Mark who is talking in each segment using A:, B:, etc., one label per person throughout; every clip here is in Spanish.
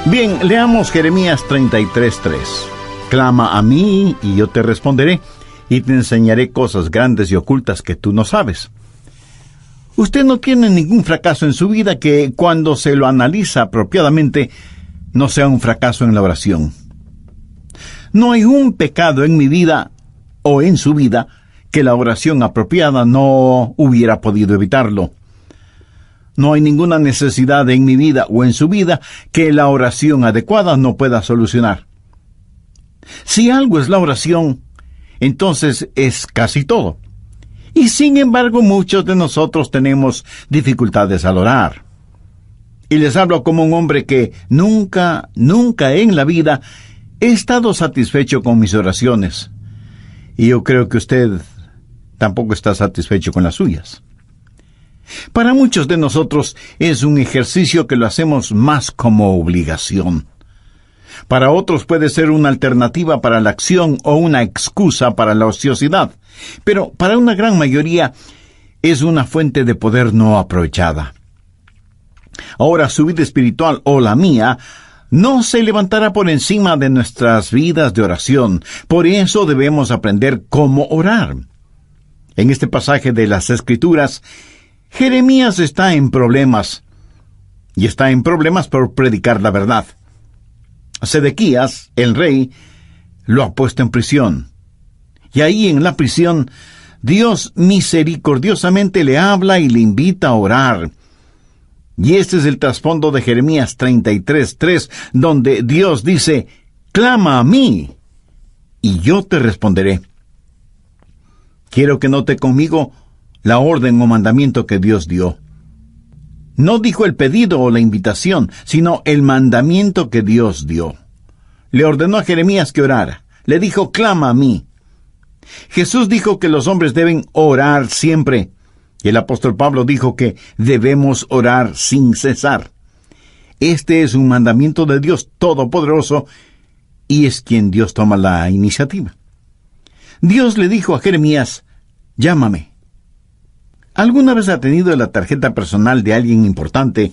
A: Bien, leamos Jeremías 33:3. Clama a mí y yo te responderé, y te enseñaré cosas grandes y ocultas que tú no sabes. Usted no tiene ningún fracaso en su vida que, cuando se lo analiza apropiadamente, no sea un fracaso en la oración. No hay un pecado en mi vida o en su vida que la oración apropiada no hubiera podido evitarlo. No hay ninguna necesidad en mi vida o en su vida que la oración adecuada no pueda solucionar. Si algo es la oración, entonces es casi todo. Y sin embargo, muchos de nosotros tenemos dificultades al orar. Y les hablo como un hombre que nunca en la vida he estado satisfecho con mis oraciones. Y yo creo que usted tampoco está satisfecho con las suyas. Para muchos de nosotros es un ejercicio que lo hacemos más como obligación. Para otros puede ser una alternativa para la acción o una excusa para la ociosidad. Pero para una gran mayoría es una fuente de poder no aprovechada. Ahora, su vida espiritual o la mía no se levantará por encima de nuestras vidas de oración. Por eso debemos aprender cómo orar. En este pasaje de las Escrituras, Jeremías está en problemas. Y está en problemas por predicar la verdad. Sedequías, el rey, lo ha puesto en prisión. Y ahí en la prisión, Dios misericordiosamente le habla y le invita a orar. Y este es el trasfondo de Jeremías 33:3, donde Dios dice: clama a mí, y yo te responderé. Quiero que note conmigo la orden o mandamiento que Dios dio. No dijo el pedido o la invitación, sino el mandamiento que Dios dio. Le ordenó a Jeremías que orara. Le dijo: clama a mí. Jesús dijo que los hombres deben orar siempre. Y el apóstol Pablo dijo que debemos orar sin cesar. Este es un mandamiento de Dios Todopoderoso, y es quien Dios toma la iniciativa. Dios le dijo a Jeremías: llámame. ¿Alguna vez ha tenido la tarjeta personal de alguien importante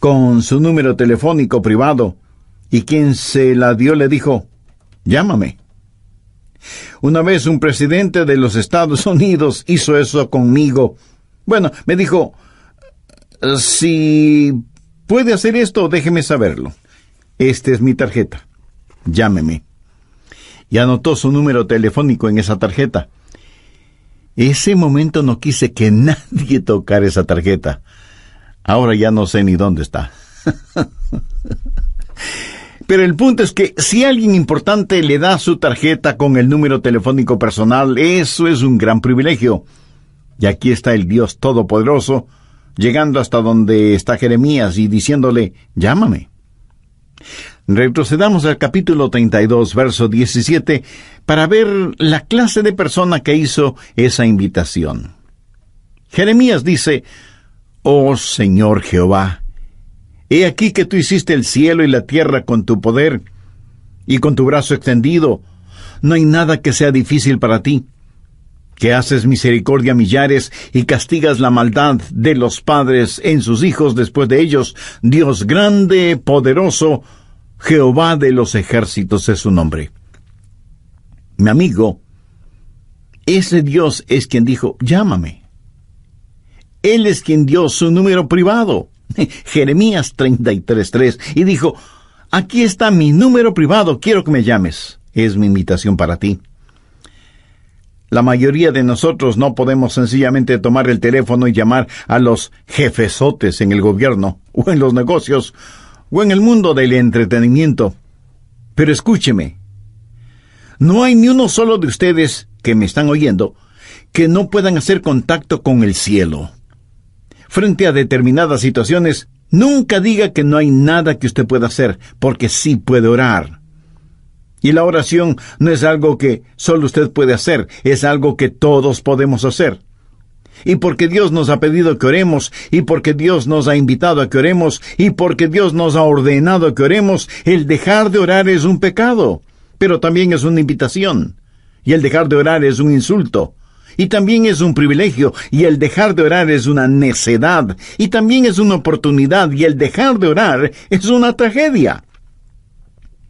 A: con su número telefónico privado y quien se la dio le dijo: llámame? Una vez un presidente de los Estados Unidos hizo eso conmigo. Bueno, me dijo: si puede hacer esto, déjeme saberlo. Esta es mi tarjeta. Llámeme. Y anotó su número telefónico en esa tarjeta. Ese momento no quise que nadie tocara esa tarjeta. Ahora ya no sé ni dónde está. Pero el punto es que si alguien importante le da su tarjeta con el número telefónico personal, eso es un gran privilegio. Y aquí está el Dios Todopoderoso, llegando hasta donde está Jeremías y diciéndole: llámame. Retrocedamos al capítulo 32, verso 17, para ver la clase de persona que hizo esa invitación. Jeremías dice: oh Señor Jehová, he aquí que tú hiciste el cielo y la tierra con tu poder, y con tu brazo extendido. No hay nada que sea difícil para ti. Que haces misericordia a millares y castigas la maldad de los padres en sus hijos después de ellos. Dios grande, poderoso, Jehová de los ejércitos es su nombre. Mi amigo, ese Dios es quien dijo: llámame. Él es quien dio su número privado. Jeremías 33:3, y dijo: aquí está mi número privado, quiero que me llames. Es mi invitación para ti. La mayoría de nosotros no podemos sencillamente tomar el teléfono y llamar a los jefesotes en el gobierno, o en los negocios, o en el mundo del entretenimiento. Pero escúcheme, no hay ni uno solo de ustedes que me están oyendo que no puedan hacer contacto con el cielo. Frente a determinadas situaciones, nunca diga que no hay nada que usted pueda hacer, porque sí puede orar. Y la oración no es algo que solo usted puede hacer, es algo que todos podemos hacer. Y porque Dios nos ha pedido que oremos, y porque Dios nos ha invitado a que oremos, y porque Dios nos ha ordenado que oremos, el dejar de orar es un pecado, pero también es una invitación. Y el dejar de orar es un insulto, y también es un privilegio, y el dejar de orar es una necedad, y también es una oportunidad, y el dejar de orar es una tragedia.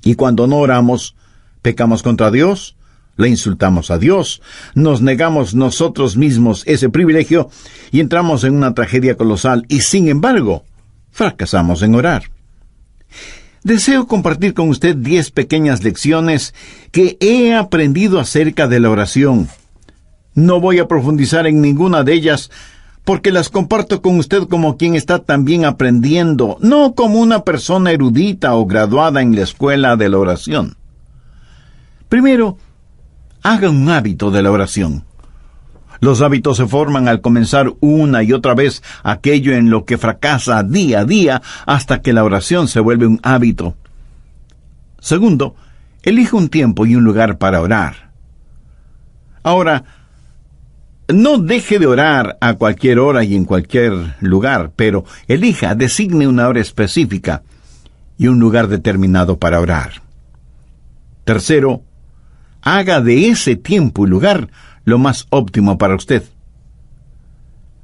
A: Y cuando no oramos, pecamos contra Dios, le insultamos a Dios, nos negamos nosotros mismos ese privilegio y entramos en una tragedia colosal y, sin embargo, fracasamos en orar. Deseo compartir con usted 10 pequeñas lecciones que he aprendido acerca de la oración. No voy a profundizar en ninguna de ellas porque las comparto con usted como quien está también aprendiendo, no como una persona erudita o graduada en la escuela de la oración. Primero, haga un hábito de la oración. Los hábitos se forman al comenzar una y otra vez aquello en lo que fracasa día a día hasta que la oración se vuelve un hábito. Segundo, elige un tiempo y un lugar para orar. Ahora, no deje de orar a cualquier hora y en cualquier lugar, pero designe una hora específica y un lugar determinado para orar. Tercero, haga de ese tiempo y lugar lo más óptimo para usted.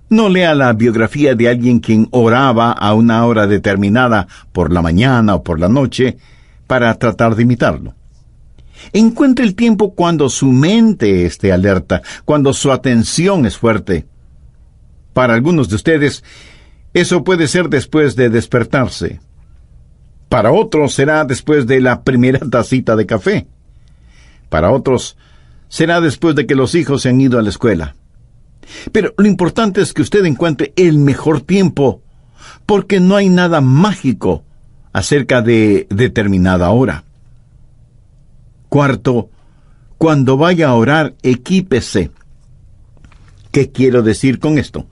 A: No lea la biografía de alguien quien oraba a una hora determinada por la mañana o por la noche para tratar de imitarlo. Encuentre el tiempo cuando su mente esté alerta, cuando su atención es fuerte. Para algunos de ustedes, eso puede ser después de despertarse. Para otros será después de la primera tacita de café. Para otros será después de que los hijos se han ido a la escuela. Pero lo importante es que usted encuentre el mejor tiempo, porque no hay nada mágico acerca de determinada hora. Cuarto, cuando vaya a orar, equípese. ¿Qué quiero decir con esto?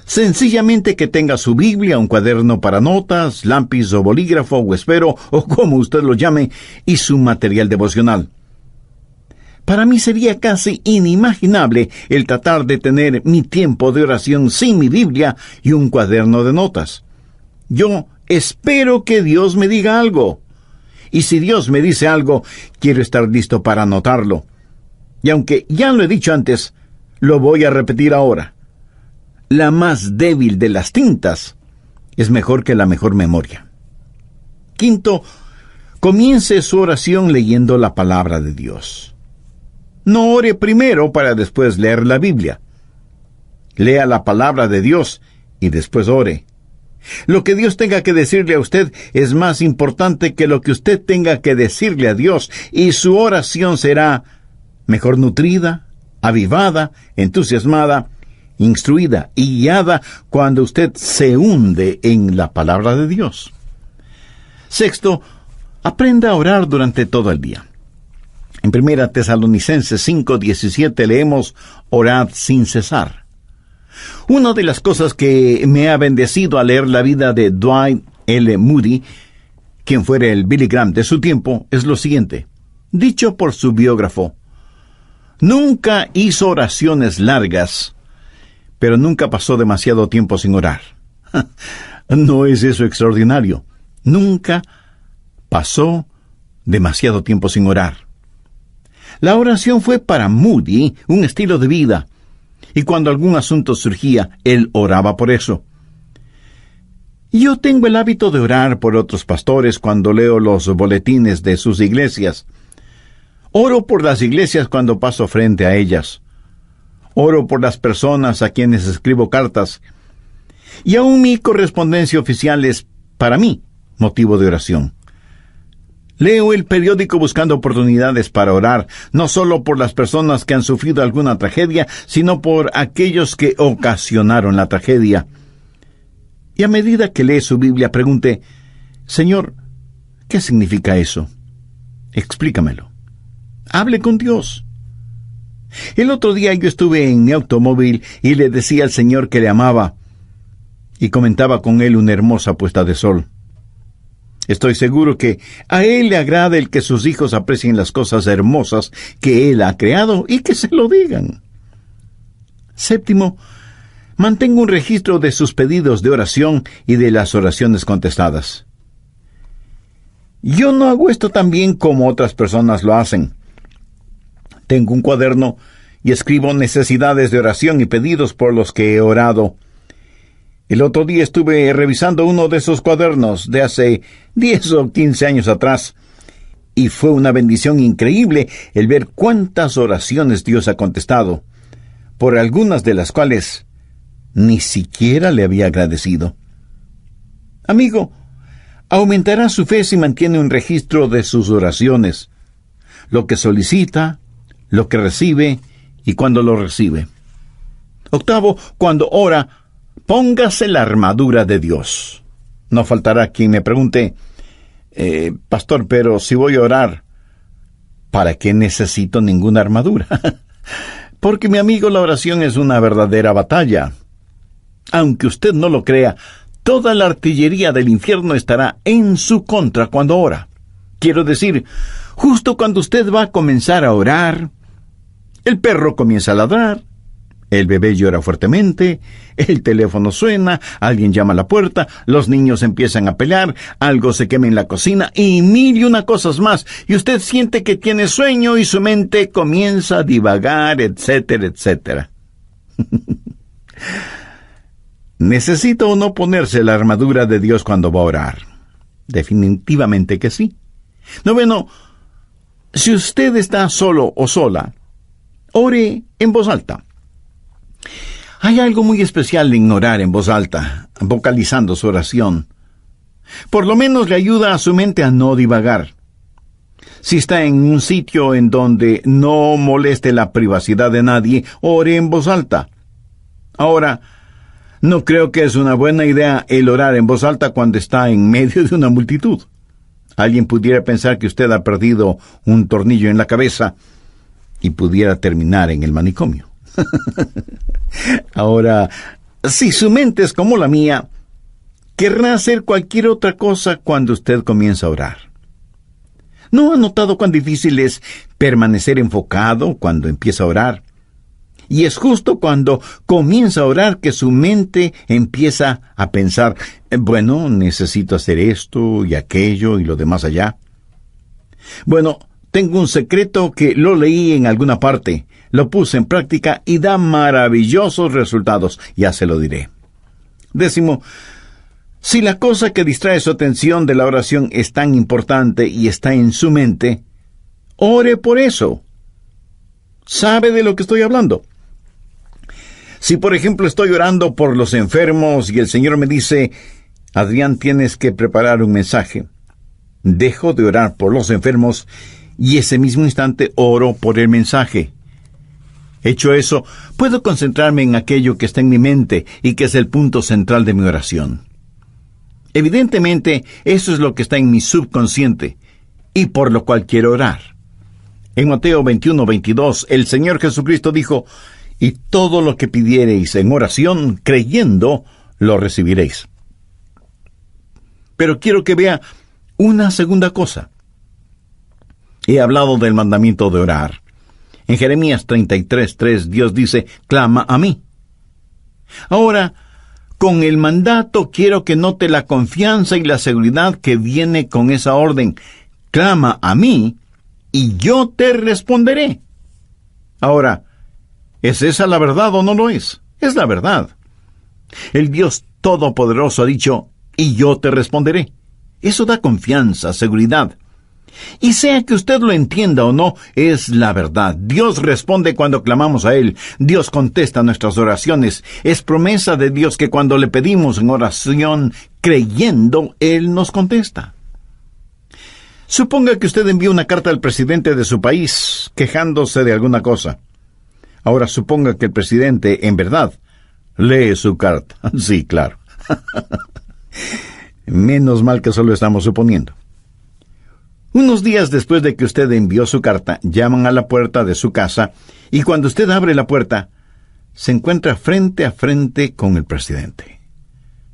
A: Sencillamente que tenga su Biblia, un cuaderno para notas, lápiz o bolígrafo o esfero, o como usted lo llame, y su material devocional. Para mí sería casi inimaginable el tratar de tener mi tiempo de oración sin mi Biblia y un cuaderno de notas. Yo espero que Dios me diga algo. Y si Dios me dice algo, quiero estar listo para anotarlo. Y aunque ya lo he dicho antes, lo voy a repetir ahora. La más débil de las tintas es mejor que la mejor memoria. Quinto, comience su oración leyendo la palabra de Dios. No ore primero para después leer la Biblia. Lea la palabra de Dios y después ore. Lo que Dios tenga que decirle a usted es más importante que lo que usted tenga que decirle a Dios, y su oración será mejor nutrida, avivada, entusiasmada, instruida y guiada cuando usted se hunde en la palabra de Dios. Sexto, aprenda a orar durante todo el día. En 1 Tesalonicenses 5:17 leemos: orad sin cesar. Una de las cosas que me ha bendecido al leer la vida de Dwight L. Moody, quien fuera el Billy Graham de su tiempo, es lo siguiente. Dicho por su biógrafo: nunca hizo oraciones largas, pero nunca pasó demasiado tiempo sin orar. ¿No es eso extraordinario? Nunca pasó demasiado tiempo sin orar. La oración fue para Moody un estilo de vida, y cuando algún asunto surgía, él oraba por eso. Yo tengo el hábito de orar por otros pastores cuando leo los boletines de sus iglesias. Oro por las iglesias cuando paso frente a ellas. Oro por las personas a quienes escribo cartas. Y aún mi correspondencia oficial es, para mí, motivo de oración. Leo el periódico buscando oportunidades para orar, no solo por las personas que han sufrido alguna tragedia, sino por aquellos que ocasionaron la tragedia. Y a medida que lee su Biblia, pregunte: Señor, ¿qué significa eso? Explícamelo. Hable con Dios. El otro día yo estuve en mi automóvil y le decía al Señor que le amaba, y comentaba con él una hermosa puesta de sol. Estoy seguro que a Él le agrada el que sus hijos aprecien las cosas hermosas que Él ha creado y que se lo digan. Séptimo, mantenga un registro de sus pedidos de oración y de las oraciones contestadas. Yo no hago esto tan bien como otras personas lo hacen. Tengo un cuaderno y escribo necesidades de oración y pedidos por los que he orado. El otro día estuve revisando uno de esos cuadernos de hace 10 o 15 años atrás, Y fue una bendición increíble el ver cuántas oraciones Dios ha contestado, por algunas de las cuales ni siquiera le había agradecido. Amigo, aumentará su fe si mantiene un registro de sus oraciones, lo que solicita, lo que recibe y cuando lo recibe. Octavo, cuando ora, póngase la armadura de Dios. No faltará quien me pregunte, pastor, pero si voy a orar, ¿para qué necesito ninguna armadura? Porque, mi amigo, la oración es una verdadera batalla. Aunque usted no lo crea, toda la artillería del infierno estará en su contra cuando ora. Quiero decir, justo cuando usted va a comenzar a orar, el perro comienza a ladrar, el bebé llora fuertemente, el teléfono suena, alguien llama a la puerta, los niños empiezan a pelear, algo se quema en la cocina y mil y una cosas más, y usted siente que tiene sueño y su mente comienza a divagar, etcétera, etcétera. ¿Necesita o no ponerse la armadura de Dios cuando va a orar? Definitivamente que sí. Noveno, si usted está solo o sola, ore en voz alta. Hay algo muy especial en orar en voz alta, vocalizando su oración. Por lo menos le ayuda a su mente a no divagar. Si está en un sitio en donde no moleste la privacidad de nadie, ore en voz alta. Ahora, no creo que es una buena idea el orar en voz alta cuando está en medio de una multitud. Alguien pudiera pensar que usted ha perdido un tornillo en la cabeza y pudiera terminar en el manicomio. Ahora, si su mente es como la mía, querrá hacer cualquier otra cosa cuando usted comienza a orar. ¿No ha notado cuán difícil es permanecer enfocado cuando empieza a orar? Y es justo cuando comienza a orar que su mente empieza a pensar, bueno, necesito hacer esto y aquello y lo demás allá. Bueno, tengo un secreto que lo leí en alguna parte, lo puse en práctica y da maravillosos resultados, ya se lo diré. Décimo, si la cosa que distrae su atención de la oración es tan importante y está en su mente, ore por eso. ¿Sabe de lo que estoy hablando? Si, por ejemplo, estoy orando por los enfermos y el Señor me dice, Adrián, tienes que preparar un mensaje, dejo de orar por los enfermos y ese mismo instante oro por el mensaje. Hecho eso, puedo concentrarme en aquello que está en mi mente y que es el punto central de mi oración. Evidentemente, eso es lo que está en mi subconsciente y por lo cual quiero orar. En Mateo 21:22, el Señor Jesucristo dijo, y todo lo que pidiereis en oración, creyendo, lo recibiréis. Pero quiero que vea una segunda cosa. He hablado del mandamiento de orar. En Jeremías 33:3, Dios dice, clama a mí. Ahora, con el mandato quiero que note la confianza y la seguridad que viene con esa orden. Clama a mí, y yo te responderé. Ahora, ¿es esa la verdad o no lo es? Es la verdad. El Dios Todopoderoso ha dicho, y yo te responderé. Eso da confianza, seguridad. Y sea que usted lo entienda o no, es la verdad. Dios responde cuando clamamos a Él. Dios contesta nuestras oraciones. Es promesa de Dios que cuando le pedimos en oración, creyendo, Él nos contesta. Suponga que usted envía una carta al presidente de su país, quejándose de alguna cosa. Ahora suponga que el presidente, en verdad, lee su carta. Sí, claro. Menos mal que solo estamos suponiendo. Unos días después de que usted envió su carta, llaman a la puerta de su casa y cuando usted abre la puerta, se encuentra frente a frente con el presidente.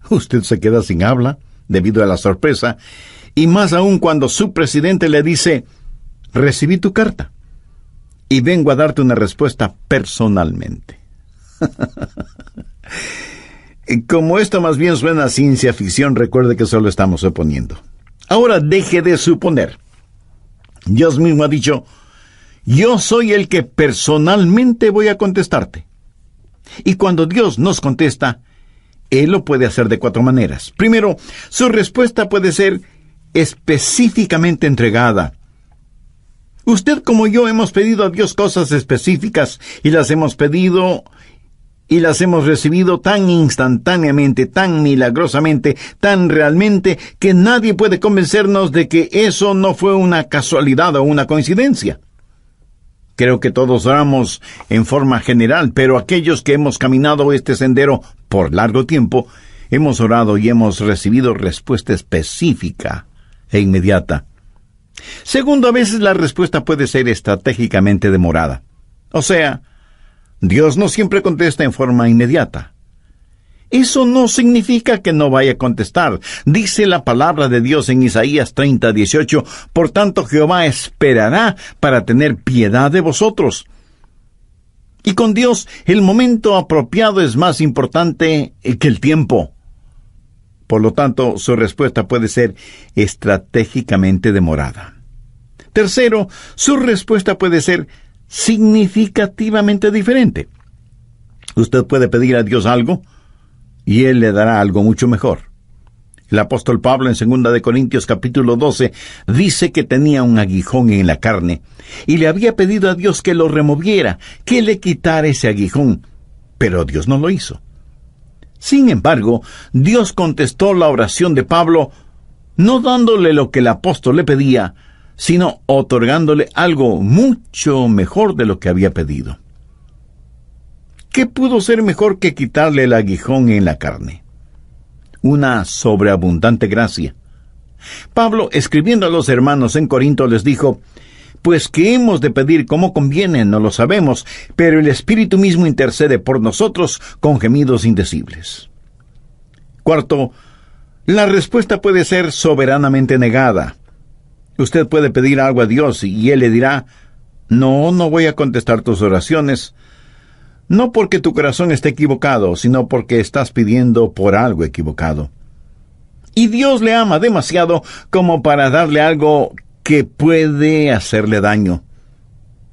A: Usted se queda sin habla debido a la sorpresa y más aún cuando su presidente le dice, recibí tu carta y vengo a darte una respuesta personalmente. Como esto más bien suena a ciencia ficción, recuerde que solo estamos suponiendo. Ahora deje de suponer. Dios mismo ha dicho, yo soy el que personalmente voy a contestarte. Y cuando Dios nos contesta, Él lo puede hacer de 4 maneras. Primero, su respuesta puede ser específicamente entregada, Usted como yo hemos pedido a Dios cosas específicas y las hemos pedido y las hemos recibido tan instantáneamente, tan milagrosamente, tan realmente, que nadie puede convencernos de que eso no fue una casualidad o una coincidencia. Creo que todos oramos en forma general, pero aquellos que hemos caminado este sendero por largo tiempo, hemos orado y hemos recibido respuesta específica e inmediata. Segundo, a veces la respuesta puede ser estratégicamente demorada. O sea, Dios no siempre contesta en forma inmediata. Eso no significa que no vaya a contestar. Dice la palabra de Dios en Isaías 30:18, por tanto Jehová esperará para tener piedad de vosotros. Y con Dios, el momento apropiado es más importante que el tiempo. Por lo tanto, su respuesta puede ser estratégicamente demorada. Tercero, su respuesta puede ser significativamente diferente. Usted puede pedir a Dios algo y Él le dará algo mucho mejor. El apóstol Pablo en 2 de Corintios capítulo 12 dice que tenía un aguijón en la carne y le había pedido a Dios que lo removiera, que le quitara ese aguijón, pero Dios no lo hizo. Sin embargo, Dios contestó la oración de Pablo, no dándole lo que el apóstol le pedía, sino otorgándole algo mucho mejor de lo que había pedido. ¿Qué pudo ser mejor que quitarle el aguijón en la carne? Una sobreabundante gracia. Pablo, escribiendo a los hermanos en Corinto, les dijo, pues que hemos de pedir como conviene, no lo sabemos, pero el Espíritu mismo intercede por nosotros con gemidos indecibles. Cuarto, la respuesta puede ser soberanamente negada. Usted puede pedir algo a Dios y Él le dirá, no voy a contestar tus oraciones, no porque tu corazón esté equivocado, sino porque estás pidiendo por algo equivocado. Y Dios le ama demasiado como para darle algo que puede hacerle daño.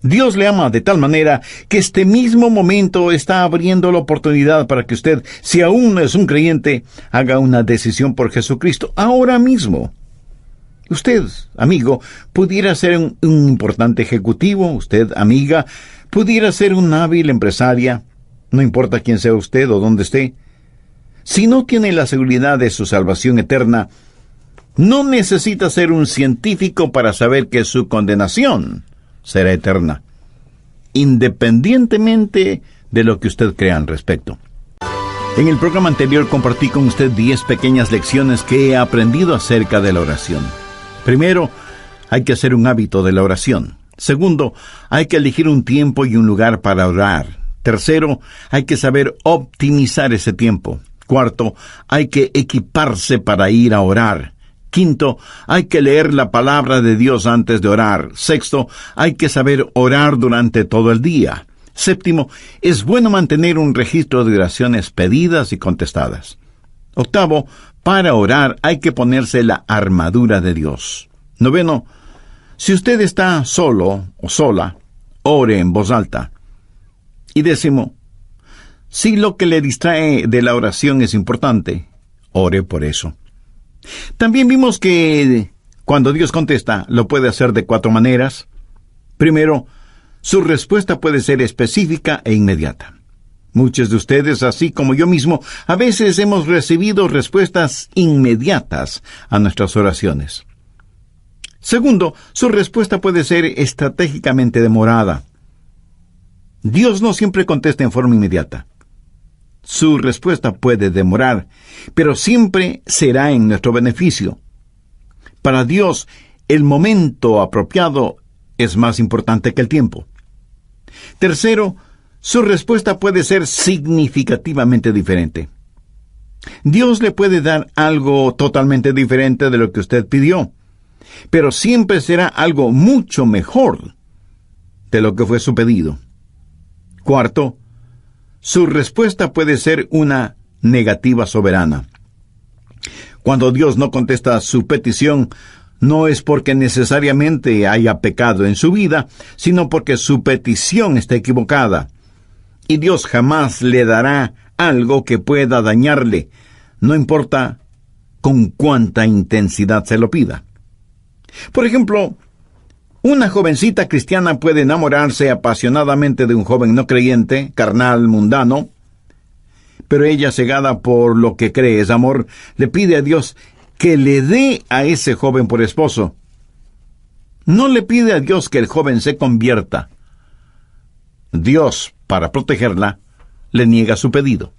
A: Dios le ama de tal manera que este mismo momento está abriendo la oportunidad para que usted, si aún no es un creyente, haga una decisión por Jesucristo ahora mismo. Usted, amigo, pudiera ser un importante ejecutivo, usted, amiga, pudiera ser una hábil empresaria, no importa quién sea usted o dónde esté. Si no tiene la seguridad de su salvación eterna, no necesita ser un científico para saber que su condenación será eterna, independientemente de lo que usted crea al respecto. En el programa anterior compartí con usted 10 pequeñas lecciones que he aprendido acerca de la oración. Primero, hay que hacer un hábito de la oración. Segundo, hay que elegir un tiempo y un lugar para orar. Tercero, hay que saber optimizar ese tiempo. Cuarto, hay que equiparse para ir a orar. Quinto, hay que leer la palabra de Dios antes de orar. Sexto, hay que saber orar durante todo el día. Séptimo, es bueno mantener un registro de oraciones pedidas y contestadas. Octavo, para orar hay que ponerse la armadura de Dios. Noveno, si usted está solo o sola, ore en voz alta. Y décimo, si lo que le distrae de la oración es importante, ore por eso. También vimos que cuando Dios contesta, lo puede hacer de 4 maneras. Primero, su respuesta puede ser específica e inmediata. Muchos de ustedes, así como yo mismo, a veces hemos recibido respuestas inmediatas a nuestras oraciones. Segundo, su respuesta puede ser estratégicamente demorada. Dios no siempre contesta en forma inmediata. Su respuesta puede demorar, pero siempre será en nuestro beneficio. Para Dios, el momento apropiado es más importante que el tiempo. Tercero, su respuesta puede ser significativamente diferente. Dios le puede dar algo totalmente diferente de lo que usted pidió, pero siempre será algo mucho mejor de lo que fue su pedido. Cuarto, su respuesta puede ser una negativa soberana. Cuando Dios no contesta su petición, no es porque necesariamente haya pecado en su vida, sino porque su petición está equivocada. Y Dios jamás le dará algo que pueda dañarle, no importa con cuánta intensidad se lo pida. Por ejemplo, Una jovencita cristiana puede enamorarse apasionadamente de un joven no creyente, carnal, mundano, pero ella, cegada por lo que cree es amor, le pide a Dios que le dé a ese joven por esposo. No le pide a Dios que el joven se convierta. Dios, para protegerla, le niega su pedido.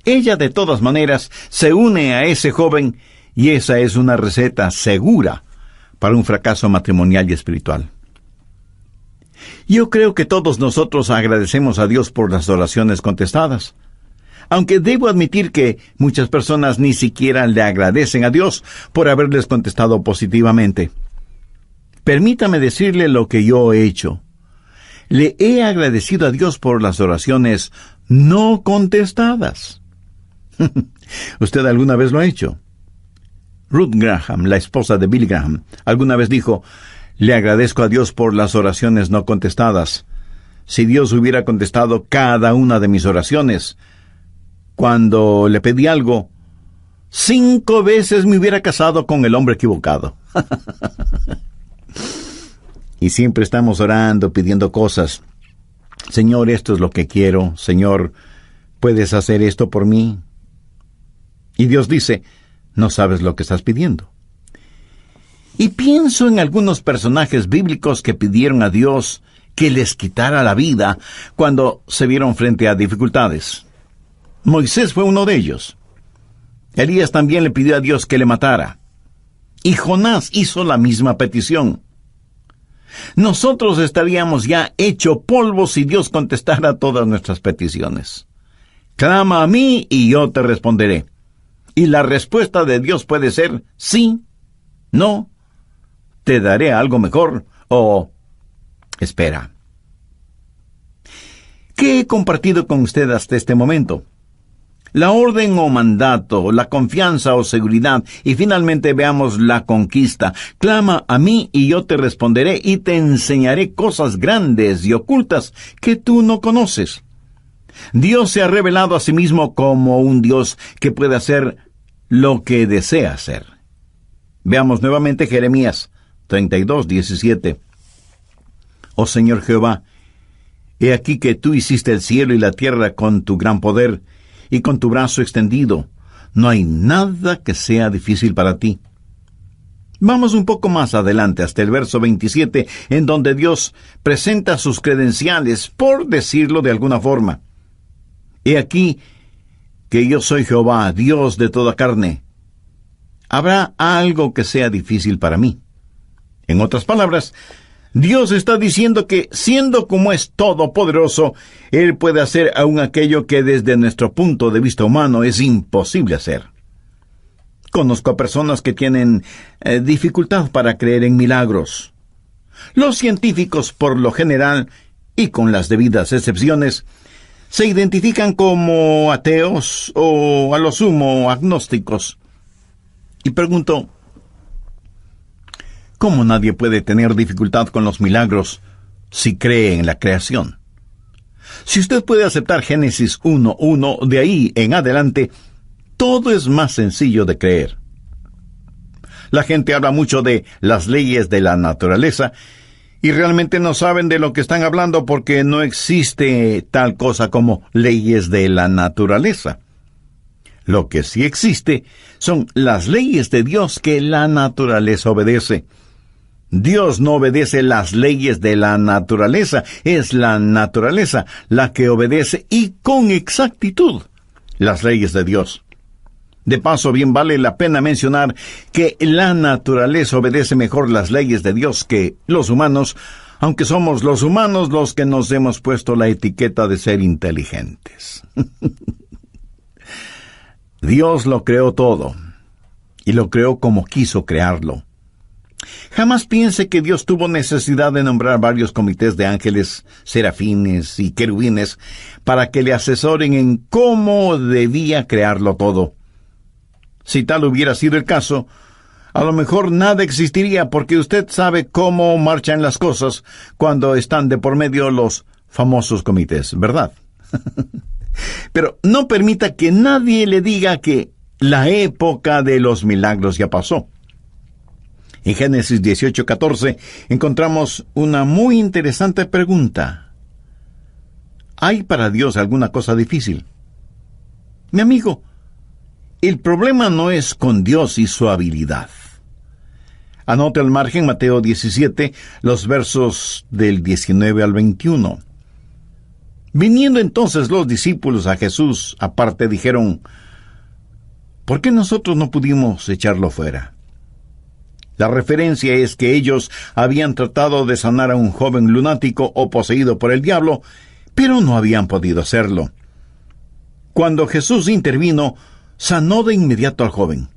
A: Ella, de todas maneras, se une a ese joven, y esa es una receta segura para un fracaso matrimonial y espiritual. Yo creo que todos nosotros agradecemos a Dios por las oraciones contestadas, aunque debo admitir que muchas personas ni siquiera le agradecen a Dios por haberles contestado positivamente. Permítame decirle lo que yo he hecho. Le he agradecido a Dios por las oraciones no contestadas. ¿Usted alguna vez lo ha hecho? Ruth Graham, la esposa de Billy Graham, alguna vez dijo: le agradezco a Dios por las oraciones no contestadas. Si Dios hubiera contestado cada una de mis oraciones, cuando le pedí algo, 5 veces me hubiera casado con el hombre equivocado. Y siempre estamos orando, pidiendo cosas. Señor, esto es lo que quiero. Señor, ¿puedes hacer esto por mí? Y Dios dice: no sabes lo que estás pidiendo. Y pienso en algunos personajes bíblicos que pidieron a Dios que les quitara la vida cuando se vieron frente a dificultades. Moisés fue uno de ellos. Elías también le pidió a Dios que le matara. Y Jonás hizo la misma petición. Nosotros estaríamos ya hecho polvo si Dios contestara todas nuestras peticiones. Clama a mí y yo te responderé. Y la respuesta de Dios puede ser sí, no, te daré algo mejor o espera. ¿Qué he compartido con usted hasta este momento? La orden o mandato, la confianza o seguridad, y finalmente veamos la conquista. Clama a mí y yo te responderé y te enseñaré cosas grandes y ocultas que tú no conoces. Dios se ha revelado a sí mismo como un Dios que puede hacer lo que desea hacer. Veamos nuevamente Jeremías 32:17. Oh Señor Jehová, he aquí que tú hiciste el cielo y la tierra con tu gran poder y con tu brazo extendido. No hay nada que sea difícil para ti. Vamos un poco más adelante hasta el verso 27, en donde Dios presenta sus credenciales, por decirlo de alguna forma. He aquí que yo soy Jehová, Dios de toda carne. ¿Habrá algo que sea difícil para mí? En otras palabras, Dios está diciendo que, siendo como es todopoderoso, Él puede hacer aún aquello que desde nuestro punto de vista humano es imposible hacer. Conozco a personas que tienen dificultad para creer en milagros. Los científicos, por lo general, y con las debidas excepciones, se identifican como ateos o, a lo sumo, agnósticos. Y pregunto, ¿cómo nadie puede tener dificultad con los milagros si cree en la creación? Si usted puede aceptar Génesis 1:1, de ahí en adelante, todo es más sencillo de creer. La gente habla mucho de las leyes de la naturaleza, y realmente no saben de lo que están hablando porque no existe tal cosa como leyes de la naturaleza. Lo que sí existe son las leyes de Dios que la naturaleza obedece. Dios no obedece las leyes de la naturaleza, es la naturaleza la que obedece y con exactitud las leyes de Dios. De paso, bien vale la pena mencionar que la naturaleza obedece mejor las leyes de Dios que los humanos, aunque somos los humanos los que nos hemos puesto la etiqueta de ser inteligentes. Dios lo creó todo, y lo creó como quiso crearlo. Jamás piense que Dios tuvo necesidad de nombrar varios comités de ángeles, serafines y querubines para que le asesoren en cómo debía crearlo todo. Si tal hubiera sido el caso, a lo mejor nada existiría, porque usted sabe cómo marchan las cosas cuando están de por medio los famosos comités, ¿verdad? Pero no permita que nadie le diga que la época de los milagros ya pasó. En Génesis 18:14 encontramos una muy interesante pregunta. ¿Hay para Dios alguna cosa difícil? Mi amigo, el problema no es con Dios y su habilidad. Anote al margen Mateo 17, los versos del 19 al 21. Viniendo entonces los discípulos a Jesús aparte, dijeron: ¿por qué nosotros no pudimos echarlo fuera? La referencia es que ellos habían tratado de sanar a un joven lunático o poseído por el diablo, pero no habían podido hacerlo. Cuando Jesús intervino, sanó de inmediato al joven.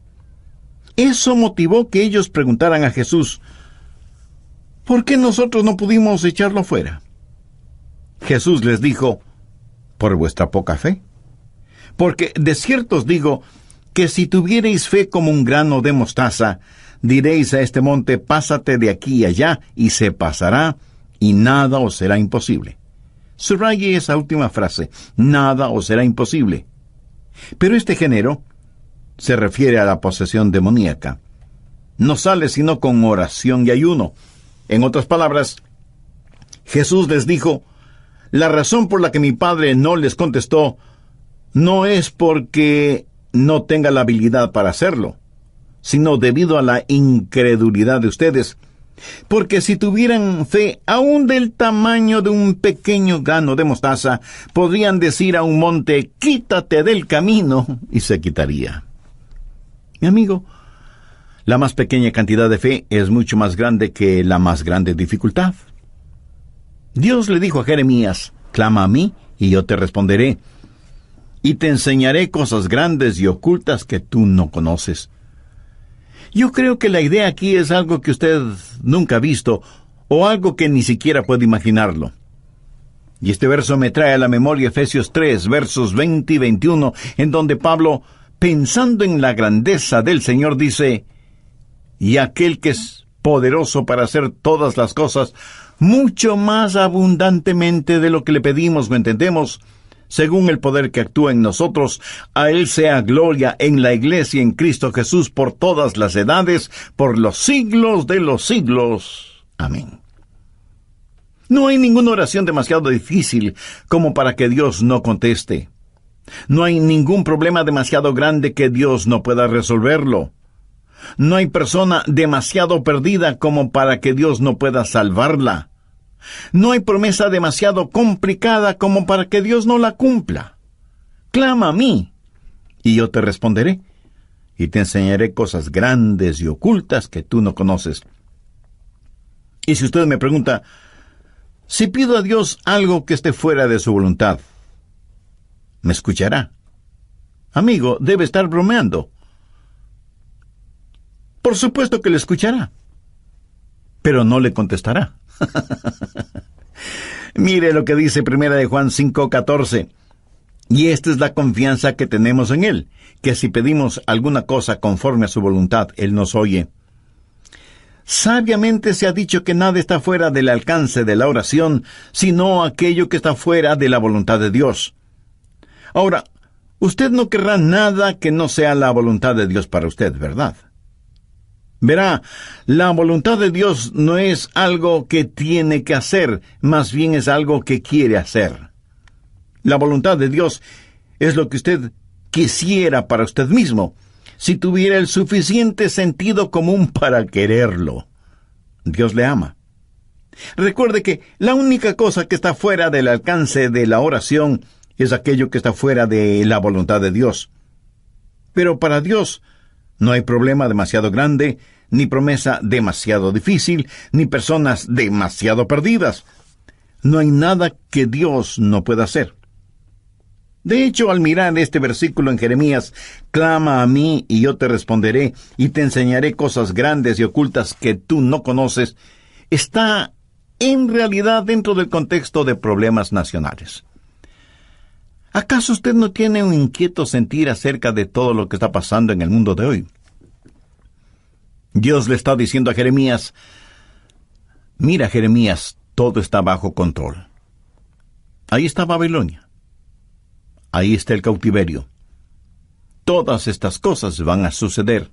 A: Eso motivó que ellos preguntaran a Jesús: ¿por qué nosotros no pudimos echarlo fuera? Jesús les dijo: por vuestra poca fe. Porque de cierto os digo que si tuviereis fe como un grano de mostaza, diréis a este monte: pásate de aquí y allá, y se pasará, y nada os será imposible. Subraye esa última frase: nada os será imposible. Pero este género se refiere a la posesión demoníaca. No sale sino con oración y ayuno. En otras palabras, Jesús les dijo: la razón por la que mi Padre no les contestó no es porque no tenga la habilidad para hacerlo, sino debido a la incredulidad de ustedes. Porque si tuvieran fe aún del tamaño de un pequeño grano de mostaza, podrían decir a un monte: quítate del camino, y se quitaría. Mi amigo, la más pequeña cantidad de fe es mucho más grande que la más grande dificultad. Dios le dijo a Jeremías: clama a mí, y yo te responderé, y te enseñaré cosas grandes y ocultas que tú no conoces. Yo creo que la idea aquí es algo que usted nunca ha visto, o algo que ni siquiera puede imaginarlo. Y este verso me trae a la memoria Efesios 3, versos 20 y 21, en donde Pablo, pensando en la grandeza del Señor, dice: y aquel que es poderoso para hacer todas las cosas, mucho más abundantemente de lo que le pedimos o entendemos, según el poder que actúa en nosotros, a Él sea gloria en la Iglesia en Cristo Jesús por todas las edades, por los siglos de los siglos. Amén. No hay ninguna oración demasiado difícil como para que Dios no conteste. No hay ningún problema demasiado grande que Dios no pueda resolverlo. No hay persona demasiado perdida como para que Dios no pueda salvarla. No hay promesa demasiado complicada como para que Dios no la cumpla. Clama a mí, y yo te responderé, y te enseñaré cosas grandes y ocultas que tú no conoces. Y si usted me pregunta: si pido a Dios algo que esté fuera de su voluntad, ¿me escuchará? Amigo, debe estar bromeando. Por supuesto que le escuchará, pero no le contestará. Mire lo que dice 1 de Juan 5:14. Y esta es la confianza que tenemos en Él, que si pedimos alguna cosa conforme a su voluntad, Él nos oye. Sabiamente se ha dicho que nada está fuera del alcance de la oración, sino aquello que está fuera de la voluntad de Dios. Ahora, usted no querrá nada que no sea la voluntad de Dios para usted, ¿verdad? Verá, la voluntad de Dios no es algo que tiene que hacer, más bien es algo que quiere hacer. La voluntad de Dios es lo que usted quisiera para usted mismo, si tuviera el suficiente sentido común para quererlo. Dios le ama. Recuerde que la única cosa que está fuera del alcance de la oración es aquello que está fuera de la voluntad de Dios. Pero para Dios no hay problema demasiado grande, ni promesa demasiado difícil, ni personas demasiado perdidas. No hay nada que Dios no pueda hacer. De hecho, al mirar este versículo en Jeremías, clama a mí y yo te responderé, y te enseñaré cosas grandes y ocultas que tú no conoces, está en realidad dentro del contexto de problemas nacionales. ¿Acaso usted no tiene un inquieto sentir acerca de todo lo que está pasando en el mundo de hoy? Dios le está diciendo a Jeremías: mira, Jeremías, todo está bajo control. Ahí está Babilonia. Ahí está el cautiverio. Todas estas cosas van a suceder.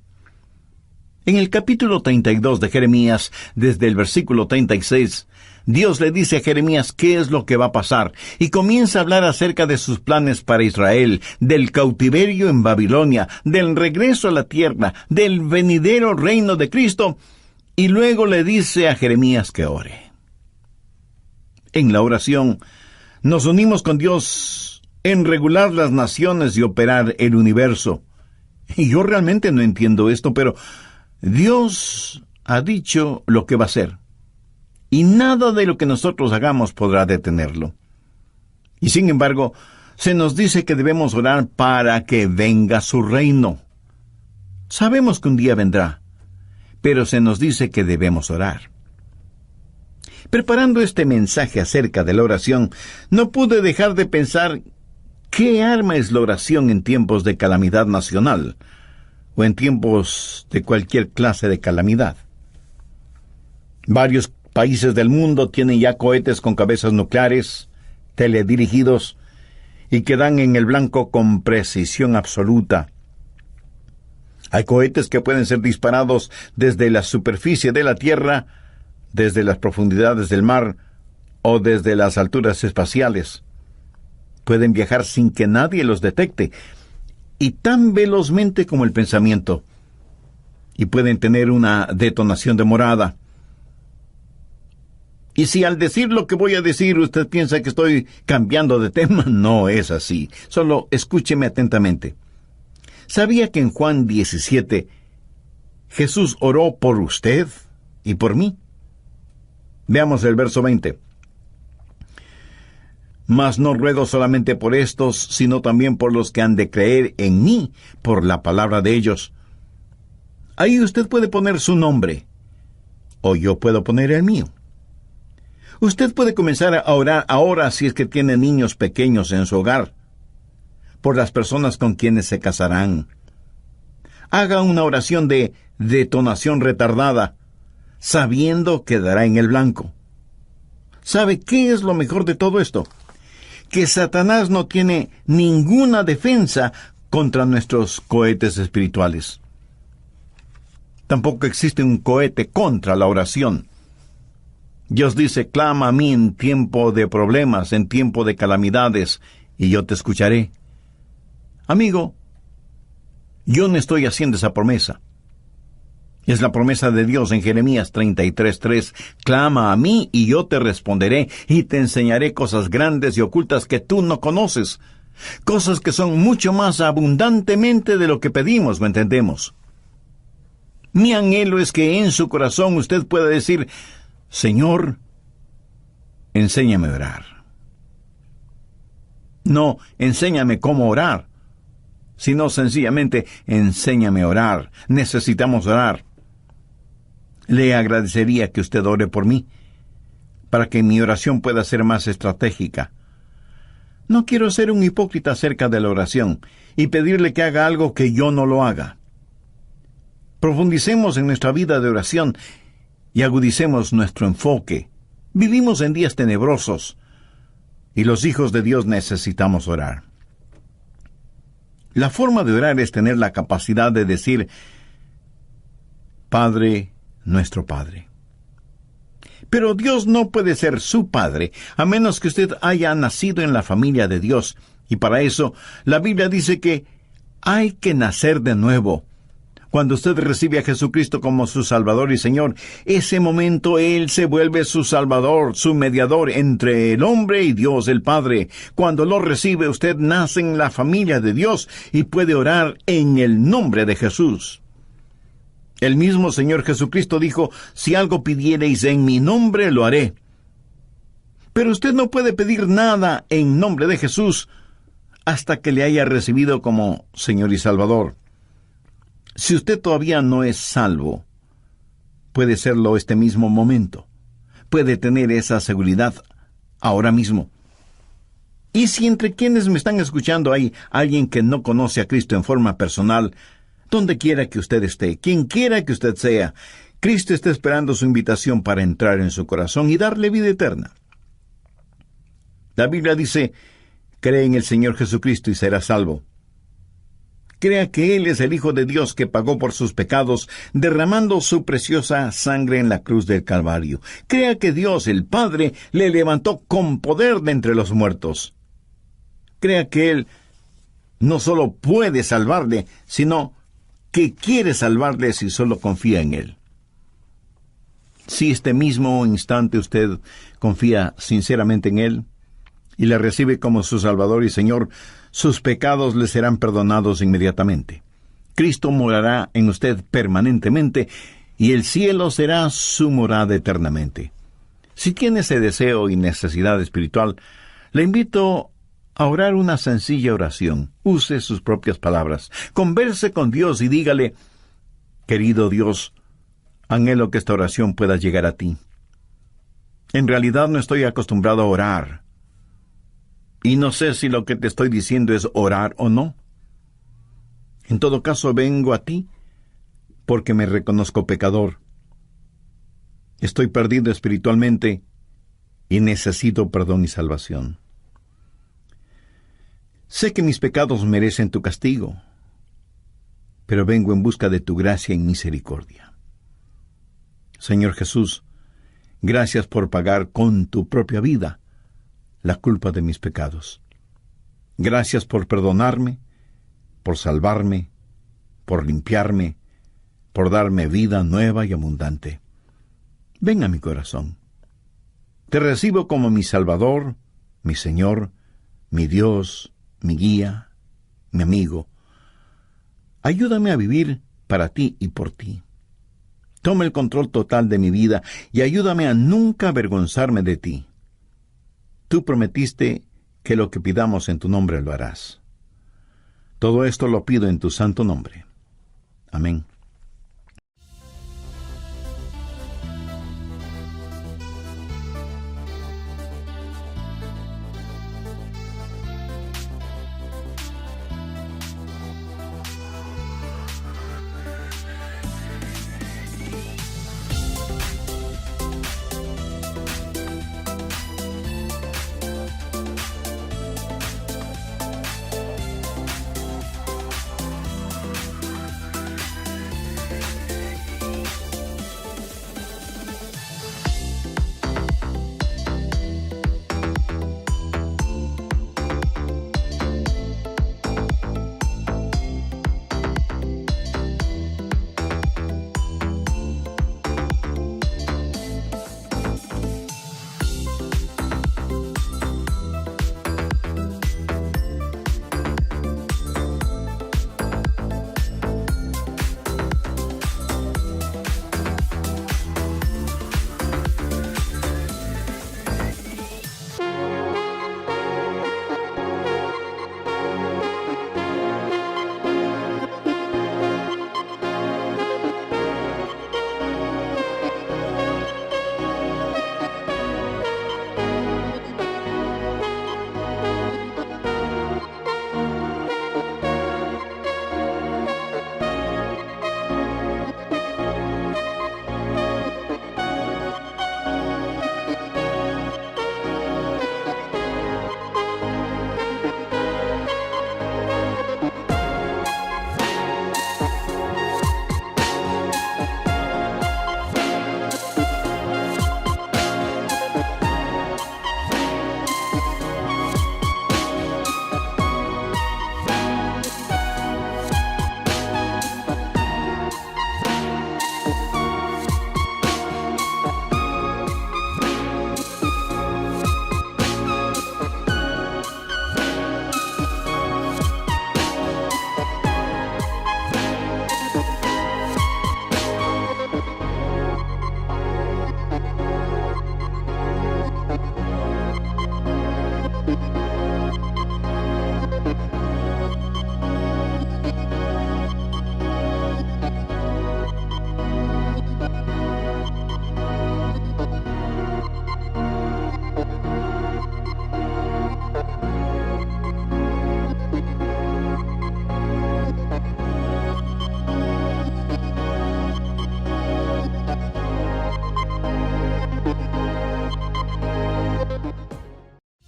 A: En el capítulo 32 de Jeremías, desde el versículo 36, Dios le dice a Jeremías qué es lo que va a pasar, y comienza a hablar acerca de sus planes para Israel, del cautiverio en Babilonia, del regreso a la tierra, del venidero reino de Cristo, y luego le dice a Jeremías que ore. En la oración, nos unimos con Dios en regular las naciones y operar el universo. Y yo realmente no entiendo esto, pero Dios ha dicho lo que va a hacer, y nada de lo que nosotros hagamos podrá detenerlo. Y sin embargo, se nos dice que debemos orar para que venga su reino. Sabemos que un día vendrá, pero se nos dice que debemos orar. Preparando este mensaje acerca de la oración, no pude dejar de pensar qué arma es la oración en tiempos de calamidad nacional, o en tiempos de cualquier clase de calamidad. Varios países del mundo tienen ya cohetes con cabezas nucleares, teledirigidos, y que dan en el blanco con precisión absoluta. Hay cohetes que pueden ser disparados desde la superficie de la Tierra, desde las profundidades del mar, o desde las alturas espaciales. Pueden viajar sin que nadie los detecte, y tan velozmente como el pensamiento, y pueden tener una detonación demorada. Y si al decir lo que voy a decir usted piensa que estoy cambiando de tema, no es así. Solo escúcheme atentamente. ¿Sabía que en Juan 17 Jesús oró por usted y por mí? Veamos el verso 20. Mas no ruego solamente por estos, sino también por los que han de creer en mí, por la palabra de ellos. Ahí usted puede poner su nombre, o yo puedo poner el mío. Usted puede comenzar a orar ahora si es que tiene niños pequeños en su hogar, por las personas con quienes se casarán. Haga una oración de detonación retardada, sabiendo que dará en el blanco. ¿Sabe qué es lo mejor de todo esto? Que Satanás no tiene ninguna defensa contra nuestros cohetes espirituales. Tampoco existe un cohete contra la oración. Dios dice, clama a mí en tiempo de problemas, en tiempo de calamidades, y yo te escucharé. Amigo, yo no estoy haciendo esa promesa. Es la promesa de Dios en Jeremías 33:3. Clama a mí y yo te responderé y te enseñaré cosas grandes y ocultas que tú no conoces. Cosas que son mucho más abundantemente de lo que pedimos o entendemos. Mi anhelo es que en su corazón usted pueda decir, Señor, enséñame a orar. No, enséñame cómo orar, sino sencillamente, enséñame a orar. Necesitamos orar. Le agradecería que usted ore por mí, para que mi oración pueda ser más estratégica. No quiero ser un hipócrita acerca de la oración y pedirle que haga algo que yo no lo haga. Profundicemos en nuestra vida de oración y agudicemos nuestro enfoque. Vivimos en días tenebrosos y los hijos de Dios necesitamos orar. La forma de orar es tener la capacidad de decir, Padre, nuestro Padre. Pero Dios no puede ser su Padre, a menos que usted haya nacido en la familia de Dios. Y para eso, la Biblia dice que hay que nacer de nuevo. Cuando usted recibe a Jesucristo como su Salvador y Señor, ese momento Él se vuelve su Salvador, su mediador entre el hombre y Dios el Padre. Cuando lo recibe, usted nace en la familia de Dios y puede orar en el nombre de Jesús. El mismo Señor Jesucristo dijo, si algo pidiereis en mi nombre, lo haré. Pero usted no puede pedir nada en nombre de Jesús hasta que le haya recibido como Señor y Salvador. Si usted todavía no es salvo, puede serlo este mismo momento. Puede tener esa seguridad ahora mismo. Y si entre quienes me están escuchando hay alguien que no conoce a Cristo en forma personal, donde quiera que usted esté, quien quiera que usted sea, Cristo está esperando su invitación para entrar en su corazón y darle vida eterna. La Biblia dice, cree en el Señor Jesucristo y serás salvo. Crea que Él es el Hijo de Dios que pagó por sus pecados, derramando su preciosa sangre en la cruz del Calvario. Crea que Dios, el Padre, le levantó con poder de entre los muertos. Crea que Él no solo puede salvarle, sino que quiere salvarle si solo confía en Él. Si este mismo instante usted confía sinceramente en Él y le recibe como su Salvador y Señor, sus pecados le serán perdonados inmediatamente. Cristo morará en usted permanentemente y el cielo será su morada eternamente. Si tiene ese deseo y necesidad espiritual, le invito a orar una sencilla oración. Use sus propias palabras. Converse con Dios y dígale: querido Dios, anhelo que esta oración pueda llegar a ti. En realidad no estoy acostumbrado a orar. Y no sé si lo que te estoy diciendo es orar o no. En todo caso, vengo a ti porque me reconozco pecador. Estoy perdido espiritualmente y necesito perdón y salvación. Sé que mis pecados merecen tu castigo, pero vengo en busca de tu gracia y misericordia. Señor Jesús, gracias por pagar con tu propia vida la culpa de mis pecados. Gracias por perdonarme, por salvarme, por limpiarme, por darme vida nueva y abundante. Ven a mi corazón. Te recibo como mi Salvador, mi Señor, mi Dios, mi guía, mi amigo. Ayúdame a vivir para ti y por ti. Toma el control total de mi vida y ayúdame a nunca avergonzarme de ti. Tú prometiste que lo que pidamos en tu nombre lo harás. Todo esto lo pido en tu santo nombre. Amén.